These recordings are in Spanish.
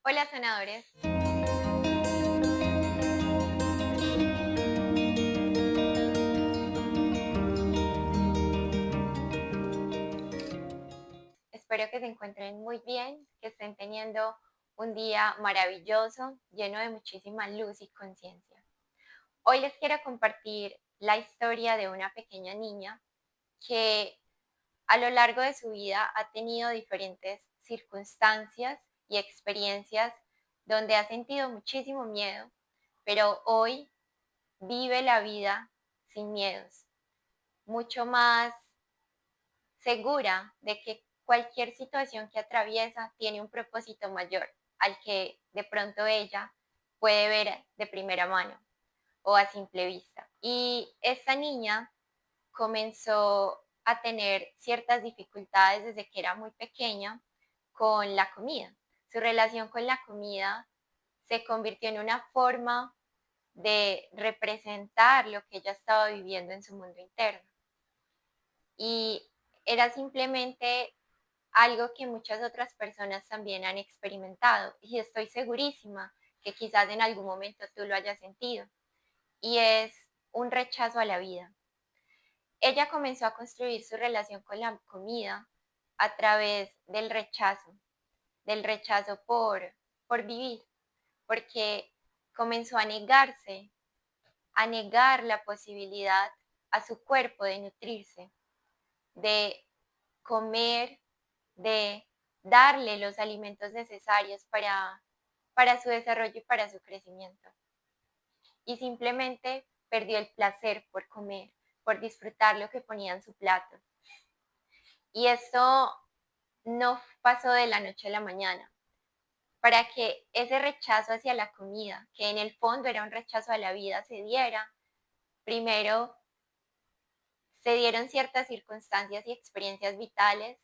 Hola, sanadores. Espero que se encuentren muy bien, que estén teniendo un día maravilloso, lleno de muchísima luz y conciencia. Hoy les quiero compartir la historia de una pequeña niña que a lo largo de su vida ha tenido diferentes circunstancias y experiencias donde ha sentido muchísimo miedo, pero hoy vive la vida sin miedos, mucho más segura de que cualquier situación que atraviesa tiene un propósito mayor al que de pronto ella puede ver de primera mano o a simple vista. Y esta niña comenzó a tener ciertas dificultades desde que era muy pequeña con la comida. Su relación con la comida se convirtió en una forma de representar lo que ella estaba viviendo en su mundo interno. Y era simplemente algo que muchas otras personas también han experimentado y estoy segurísima que quizás en algún momento tú lo hayas sentido y es un rechazo a la vida. Ella comenzó a construir su relación con la comida a través del rechazo por vivir, porque comenzó a negarse, a negar la posibilidad a su cuerpo de nutrirse, de comer, de darle los alimentos necesarios para su desarrollo y para su crecimiento. Y simplemente perdió el placer por comer, por disfrutar lo que ponía en su plato. Y esto no pasó de la noche a la mañana. Para que ese rechazo hacia la comida, que en el fondo era un rechazo a la vida, se diera, primero se dieron ciertas circunstancias y experiencias vitales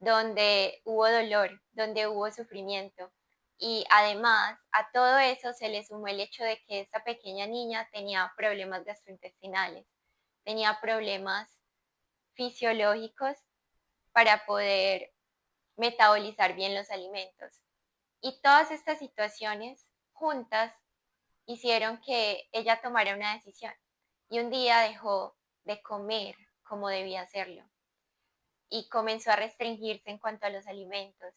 donde hubo dolor, donde hubo sufrimiento. Y además a todo eso se le sumó el hecho de que esta pequeña niña tenía problemas gastrointestinales, tenía problemas fisiológicos para poder metabolizar bien los alimentos. Y todas estas situaciones juntas hicieron que ella tomara una decisión y un día dejó de comer como debía hacerlo y comenzó a restringirse en cuanto a los alimentos,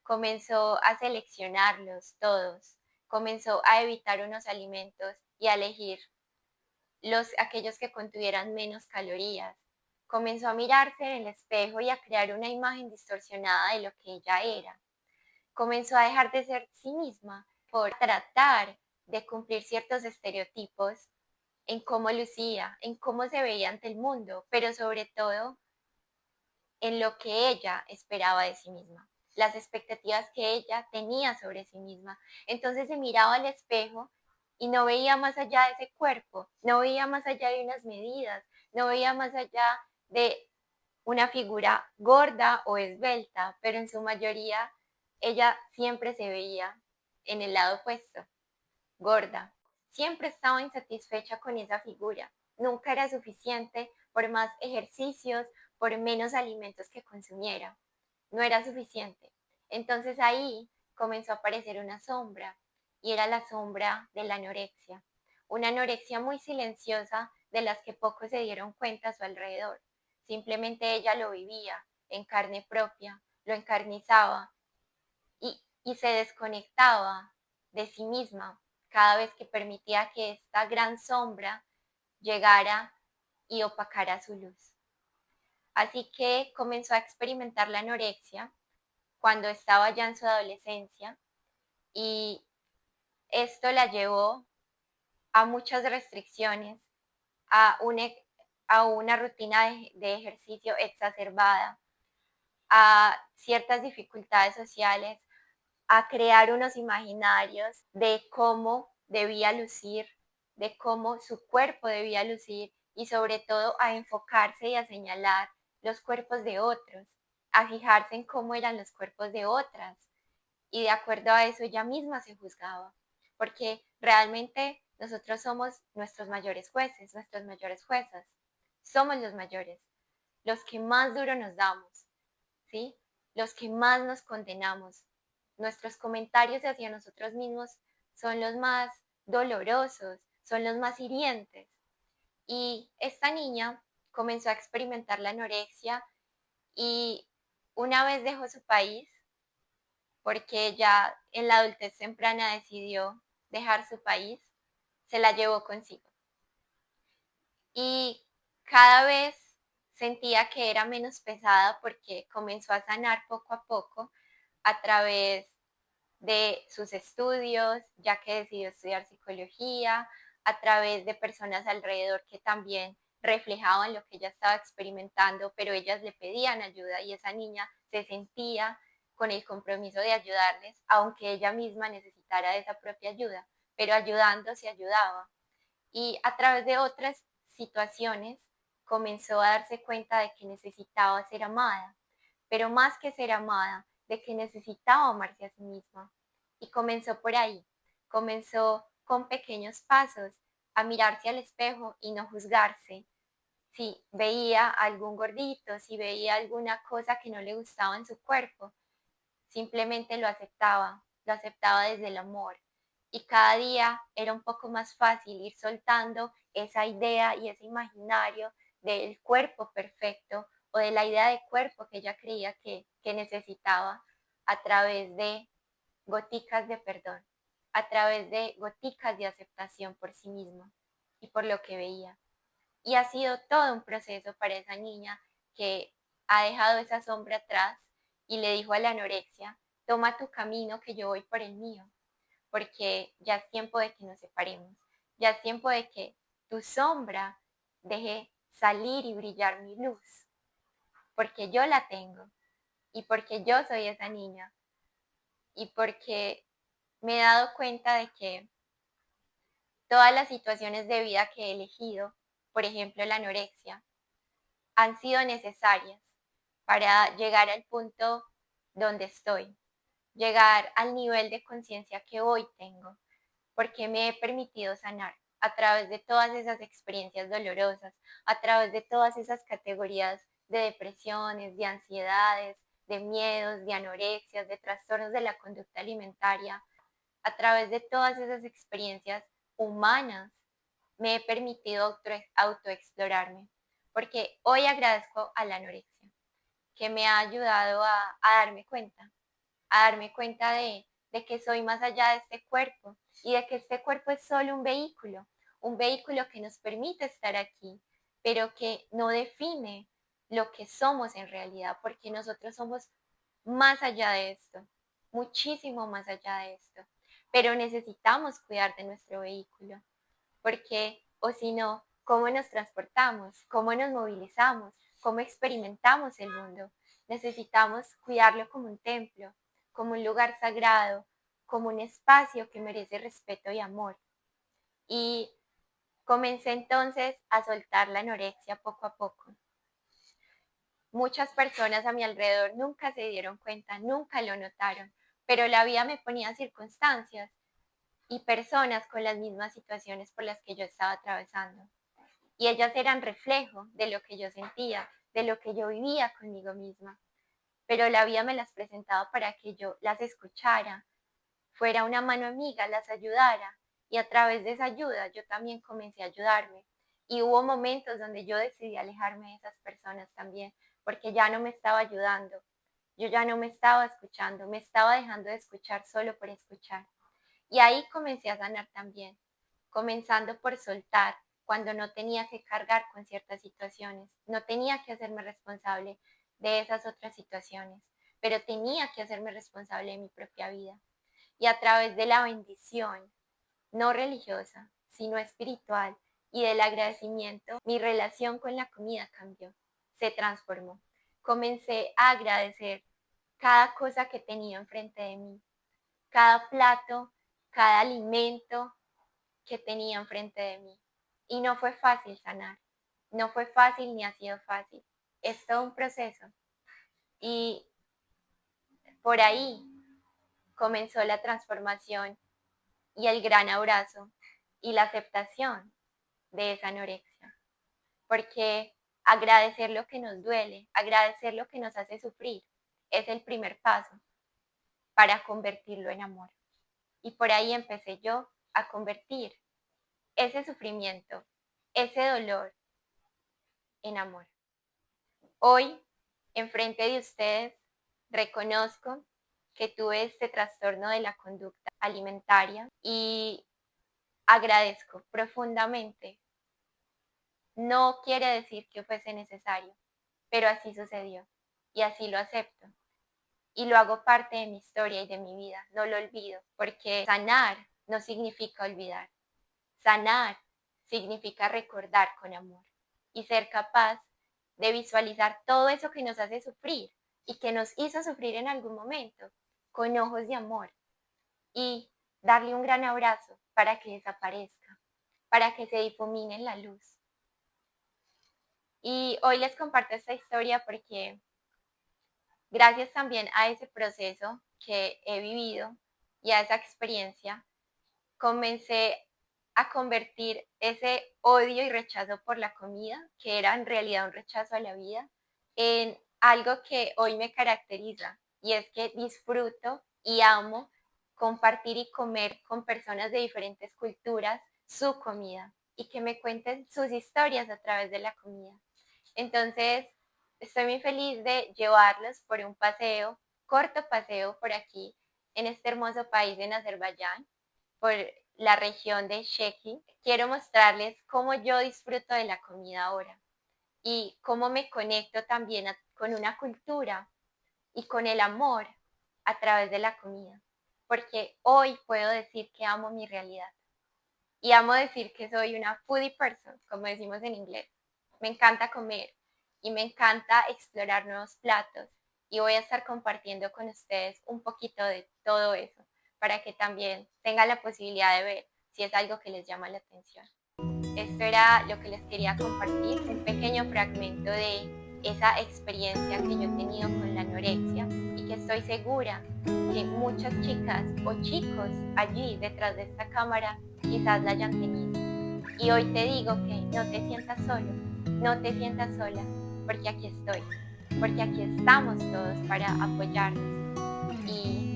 comenzó a seleccionarlos todos, comenzó a evitar unos alimentos y a elegir aquellos que contuvieran menos calorías, comenzó a mirarse en el espejo y a crear una imagen distorsionada de lo que ella era, comenzó a dejar de ser sí misma por tratar de cumplir ciertos estereotipos en cómo lucía, en cómo se veía ante el mundo, pero sobre todo en lo que ella esperaba de sí misma, las expectativas que ella tenía sobre sí misma. Entonces se miraba al espejo y no veía más allá de ese cuerpo, no veía más allá de unas medidas, no veía más allá de una figura gorda o esbelta, pero en su mayoría ella siempre se veía en el lado opuesto, gorda. Siempre estaba insatisfecha con esa figura. Nunca era suficiente por más ejercicios, por menos alimentos que consumiera. No era suficiente. Entonces ahí comenzó a aparecer una sombra y era la sombra de la anorexia. Una anorexia muy silenciosa de las que pocos se dieron cuenta a su alrededor. Simplemente ella lo vivía en carne propia, lo encarnizaba y se desconectaba de sí misma cada vez que permitía que esta gran sombra llegara y opacara su luz. Así que comenzó a experimentar la anorexia cuando estaba ya en su adolescencia y esto la llevó a muchas restricciones, a, un, a una rutina de ejercicio exacerbada, a ciertas dificultades sociales, a crear unos imaginarios de cómo debía lucir, de cómo su cuerpo debía lucir y sobre todo a enfocarse y a señalar los cuerpos de otros, a fijarse en cómo eran los cuerpos de otras y de acuerdo a eso ella misma se juzgaba, porque realmente nosotros somos nuestros mayores jueces, nuestras mayores juezas, somos los mayores, los que más duro nos damos, ¿sí? Los que más nos condenamos, nuestros comentarios hacia nosotros mismos son los más dolorosos, son los más hirientes. Y esta niña comenzó a experimentar la anorexia y una vez dejó su país, porque ella en la adultez temprana decidió dejar su país, se la llevó consigo. Y cada vez sentía que era menos pesada porque comenzó a sanar poco a poco a través de sus estudios, ya que decidió estudiar psicología, a través de personas alrededor que también reflejaban lo que ella estaba experimentando, pero ellas le pedían ayuda y esa niña se sentía con el compromiso de ayudarles, aunque ella misma necesitara de esa propia ayuda, pero ayudando se ayudaba. Y a través de otras situaciones comenzó a darse cuenta de que necesitaba ser amada, pero más que ser amada, de que necesitaba amarse a sí misma. Y comenzó por ahí, comenzó con pequeños pasos a mirarse al espejo y no juzgarse. Si veía algún gordito, si veía alguna cosa que no le gustaba en su cuerpo, simplemente lo aceptaba desde el amor. Y cada día era un poco más fácil ir soltando esa idea y ese imaginario del cuerpo perfecto o de la idea de cuerpo que ella creía que necesitaba a través de goticas de perdón, a través de goticas de aceptación por sí misma y por lo que veía. Y ha sido todo un proceso para esa niña que ha dejado esa sombra atrás y le dijo a la anorexia, toma tu camino que yo voy por el mío, porque ya es tiempo de que nos separemos, ya es tiempo de que tu sombra deje salir y brillar mi luz, porque yo la tengo y porque yo soy esa niña y porque me he dado cuenta de que todas las situaciones de vida que he elegido, por ejemplo la anorexia, han sido necesarias para llegar al punto donde estoy, llegar al nivel de conciencia que hoy tengo, porque me he permitido sanar a través de todas esas experiencias dolorosas, a través de todas esas categorías de depresiones, de ansiedades, de miedos, de anorexias, de trastornos de la conducta alimentaria, a través de todas esas experiencias humanas, me he permitido autoexplorarme, porque hoy agradezco a la anorexia, que me ha ayudado a darme cuenta de que soy más allá de este cuerpo y de que este cuerpo es solo un vehículo que nos permite estar aquí, pero que no define lo que somos en realidad, porque nosotros somos más allá de esto, muchísimo más allá de esto, pero necesitamos cuidar de nuestro vehículo, porque o si no, ¿cómo nos transportamos? ¿Cómo nos movilizamos? ¿Cómo experimentamos el mundo? Necesitamos cuidarlo como un templo, como un lugar sagrado, como un espacio que merece respeto y amor. Y comencé entonces a soltar la anorexia poco a poco. Muchas personas a mi alrededor nunca se dieron cuenta, nunca lo notaron, pero la vida me ponía circunstancias y personas con las mismas situaciones por las que yo estaba atravesando. Y ellas eran reflejo de lo que yo sentía, de lo que yo vivía conmigo misma. Pero la vida me las presentaba para que yo las escuchara, fuera una mano amiga, las ayudara. Y a través de esa ayuda yo también comencé a ayudarme. Y hubo momentos donde yo decidí alejarme de esas personas también, porque ya no me estaba ayudando. Yo ya no me estaba escuchando, me estaba dejando de escuchar solo por escuchar. Y ahí comencé a sanar también, comenzando por soltar cuando no tenía que cargar con ciertas situaciones, no tenía que hacerme responsable de esas otras situaciones, pero tenía que hacerme responsable de mi propia vida. Y a través de la bendición, no religiosa, sino espiritual, y del agradecimiento, mi relación con la comida cambió, se transformó. Comencé a agradecer cada cosa que tenía enfrente de mí, cada plato, cada alimento que tenía enfrente de mí. Y no fue fácil sanar, no fue fácil ni ha sido fácil. Es todo un proceso. Y por ahí comenzó la transformación y el gran abrazo y la aceptación de esa anorexia. Porque agradecer lo que nos duele, agradecer lo que nos hace sufrir, es el primer paso. para convertirlo en amor. Y por ahí empecé yo a convertir ese sufrimiento, ese dolor en amor. Hoy, enfrente de ustedes, reconozco que tuve este trastorno de la conducta alimentaria y agradezco profundamente. No quiere decir que fuese necesario, pero así sucedió y así lo acepto. Y lo hago parte de mi historia y de mi vida, no lo olvido, porque sanar no significa olvidar. Sanar significa recordar con amor y ser capaz de visualizar todo eso que nos hace sufrir y que nos hizo sufrir en algún momento con ojos de amor y darle un gran abrazo para que desaparezca, para que se difumine en la luz. Y hoy les comparto esta historia porque gracias también a ese proceso que he vivido y a esa experiencia, comencé a convertir ese odio y rechazo por la comida, que era en realidad un rechazo a la vida, en algo que hoy me caracteriza, y es que disfruto y amo compartir y comer con personas de diferentes culturas su comida y que me cuenten sus historias a través de la comida. Entonces, estoy muy feliz de llevarlos por un paseo, corto paseo por aquí, en este hermoso país en Azerbaiyán, por la región de Sheki. Quiero mostrarles cómo yo disfruto de la comida ahora y cómo me conecto también con una cultura y con el amor a través de la comida. Porque hoy puedo decir que amo mi realidad y amo decir que soy una foodie person, como decimos en inglés. Me encanta comer y me encanta explorar nuevos platos y voy a estar compartiendo con ustedes un poquito de todo eso para que también tengan la posibilidad de ver si es algo que les llama la atención. Esto era lo que les quería compartir, un pequeño fragmento de esa experiencia que yo he tenido con la anorexia y que estoy segura que muchas chicas o chicos allí detrás de esta cámara quizás la hayan tenido. Y hoy te digo que no te sientas solo, no te sientas sola, porque aquí estoy, porque aquí estamos todos para apoyarnos. Y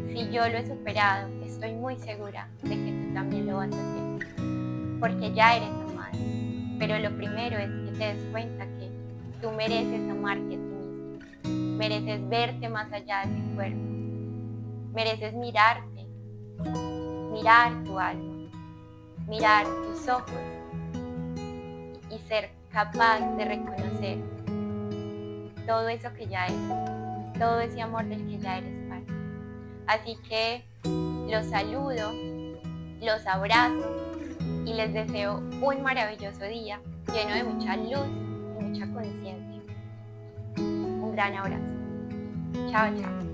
si yo lo he superado, estoy muy segura de que tú también lo vas a hacer, porque ya eres amada. Pero lo primero es que te des cuenta que tú mereces amarte a ti mismo, mereces verte más allá de ese cuerpo, mereces mirarte, mirar tu alma, mirar tus ojos y ser capaz de reconocer todo eso que ya eres, todo ese amor del que ya eres parte. Así que los saludo, los abrazo y les deseo un maravilloso día lleno de mucha luz y mucha conciencia. Un gran abrazo. Chao, chao.